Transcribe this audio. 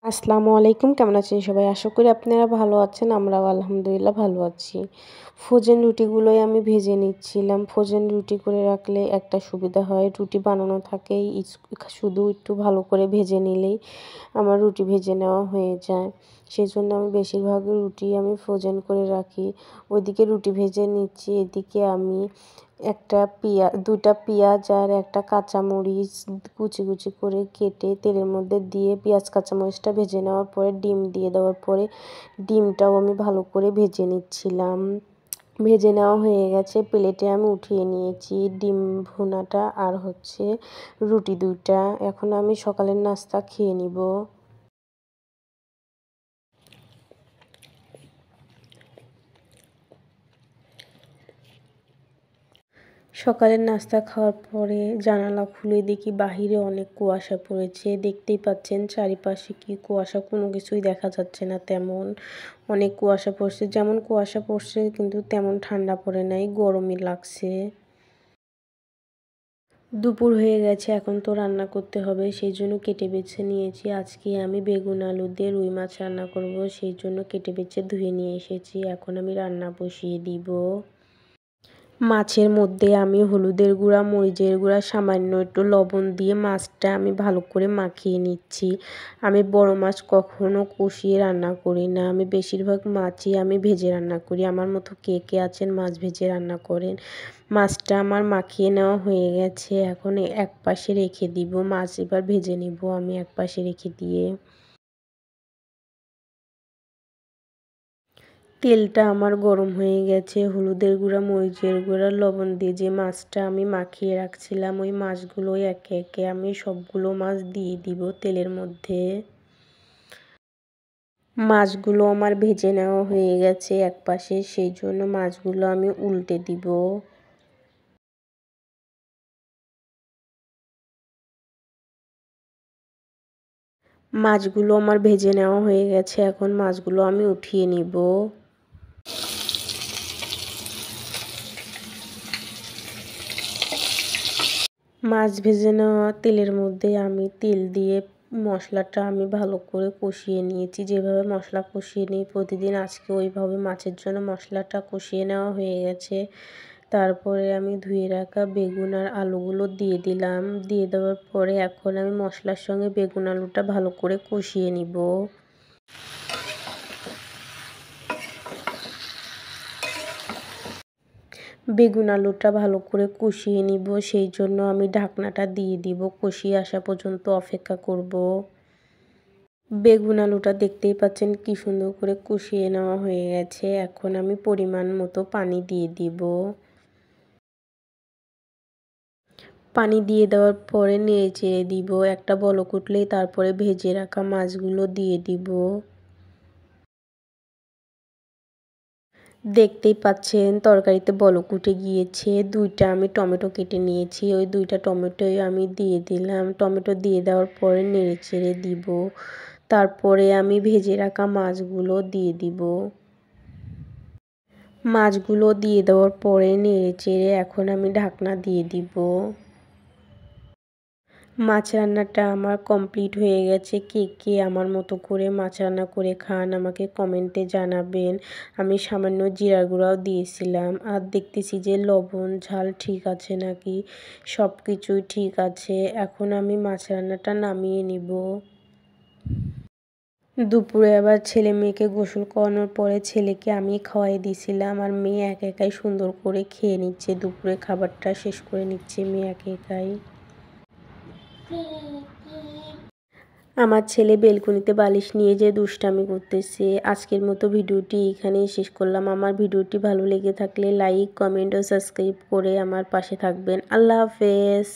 আসসালামু আলাইকুম, কেমন আছেন সবাই? আশা করি আপনারা ভালো আছেন। আমরাও আলহামদুলিল্লাহ ভালো আছি। ফ্রোজেন রুটিগুলোই আমি ভেজে নিচ্ছিলাম। ফ্রোজেন রুটি করে রাখলে একটা সুবিধা হয়, রুটি বানানো থাকেই শুধু একটু ভালো করে ভেজে নিলেই আমার রুটি ভেজে নেওয়া হয়ে যায়। সেজন্য আমি বেশিরভাগ রুটি আমি ফ্রোজেন করে রাখি। ওইদিকে রুটি ভেজে নিচ্ছি, এদিকে আমি দুইটা পেঁয়াজ আর একটা কাঁচামরিচ কুচি কুচি করে কেটে তেলের মধ্যে দিয়ে পেঁয়াজ কাঁচামরিচটা ভেজে নেওয়ার পরে ডিম দিয়ে দেওয়ার পরে ডিমটাও আমি ভালো করে ভেজে নিচ্ছিলাম। ভেজে নেওয়া হয়ে গেছে, প্লেটে আমি উঠিয়ে নিয়েছি ডিম ভুনাটা আর রুটি দুইটা। এখন আমি সকালের নাস্তা খেয়ে নিব। সকালের নাস্তা খাওয়ার পরে জানালা খুলে দেখি বাহিরে অনেক কুয়াশা পড়েছে। দেখতেই পাচ্ছেন চারিপাশে কি কুয়াশা, কোনো কিছুই দেখা যাচ্ছে না তেমন। অনেক কুয়াশা পড়ছে, যেমন কুয়াশা পড়ছে কিন্তু তেমন ঠান্ডা পড়ে নাই, গরমই লাগছে। দুপুর হয়ে গেছে, এখন তো রান্না করতে হবে, সেই জন্য কেটে বেছে নিয়েছি। আজকে আমি বেগুন আলু দিয়ে রুই মাছ রান্না করব, সেই জন্য কেটে বেছে ধুয়ে নিয়ে এসেছি। এখন আমি রান্না বসিয়ে দিব। মাছের মধ্যে আমি হলুদের গুঁড়া, মরিচের গুঁড়া, সামান্য একটু লবণ দিয়ে মাছটা আমি ভালো করে মাখিয়ে নিচ্ছি। আমি বড় মাছ কখনো কষিয়ে রান্না করি না, আমি বেশিরভাগ মাছই আমি ভেজে রান্না করি। আমার মতো কে কে আছেন মাছ ভেজে রান্না করেন? মাছটা আমার মাখিয়ে নেওয়া হয়ে গেছে, এখন এক পাশে রেখে দিব। মাছ এবার ভেজে নিব আমি এক পাশে রেখে দিয়ে। তেলটা আমার গরম হয়ে গেছে, হলুদের গুঁড়া, মরিচের গুঁড়া, লবণ দিয়ে যে মাছটা আমি মাখিয়ে রাখছিলাম ওই মাছগুলো একে একে আমি সবগুলো মাছ দিয়ে দিব তেলের মধ্যে। মাছগুলো আমার ভেজে নেওয়া হয়ে গেছে এক পাশে, সেই জন্য মাছগুলো আমি উল্টে দিব। মাছগুলো আমার ভেজে নেওয়া হয়ে গেছে, এখন মাছগুলো আমি উঠিয়ে নিব। মাছ ভেজে নেওয়া তেলের মধ্যে আমি তেল দিয়ে মশলাটা আমি ভালো করে কষিয়ে নিয়েছি। যেভাবে মশলা কষিয়ে নিই প্রতিদিন, আজকে ওইভাবে মাছের জন্য মশলাটা কষিয়ে নেওয়া হয়ে গেছে। তারপরে আমি ধুয়ে রাখা বেগুন আর আলুগুলো দিয়ে দিলাম। দিয়ে দেওয়ার পরে এখন আমি মশলার সঙ্গে বেগুন আলুটা ভালো করে কষিয়ে নিব। বেগুন আলুটা ভালো করে কষিয়ে নিব, সেই জন্য আমি ঢাকনাটা দিয়ে দিব, কষিয়ে আসা পর্যন্ত অপেক্ষা করব। বেগুন আলুটা দেখতেই পাচ্ছেন কি সুন্দর করে কষিয়ে নেওয়া হয়ে গেছে। এখন আমি পরিমাণ মতো পানি দিয়ে দিব। পানি দিয়ে দেওয়ার পরে নেড়ে চেড়ে দিব, একটা বলক উঠলেই তারপরে ভেজে রাখা মাছগুলো দিয়ে দিব। দেখতেই পাচ্ছেন তরকারিতে বলক উঠে গিয়েছে। দুইটা আমি টমেটো কেটে নিয়েছি, ওই দুইটা টমেটোই আমি দিয়ে দিলাম। টমেটো দিয়ে দেওয়ার পরে নেড়ে চেড়ে দিব। তারপরে আমি ভেজে রাখা মাছগুলো দিয়ে দিব। মাছগুলো দিয়ে দেওয়ার পরে নেড়ে চেড়ে এখন আমি ঢাকনা দিয়ে দিব। মাছ রান্নাটা আমার কমপ্লিট হয়ে গেছে। কে কে আমার মতো করে মাছ রান্না করে খান আমাকে কমেন্টে জানাবেন। আমি সামান্য জিরা গুঁড়াও দিয়েছিলাম। আর দেখতেছি যে লবণ ঝাল ঠিক আছে নাকি, সব কিছুই ঠিক আছে। এখন আমি মাছ রান্নাটা নামিয়ে নিব। দুপুরে আবার ছেলে মেয়েকে গোসল করানোর পরে ছেলেকে আমি খাওয়াই দিয়েছিলাম, আর মেয়ে একা একাই সুন্দর করে খেয়ে নিচ্ছে। দুপুরে খাবারটা শেষ করে নিচ্ছে মেয়ে একা একাই। আমার ছেলে বেলকনিতে বালিশ নিয়ে যে দুষ্টামি করতেছে। আজকের মতো ভিডিওটি এখানেই শেষ করলাম। আমার ভিডিওটি ভালো লেগে থাকলে লাইক, কমেন্ট ও সাবস্ক্রাইব করে আমার পাশে থাকবেন। আল্লাহ হাফেজ।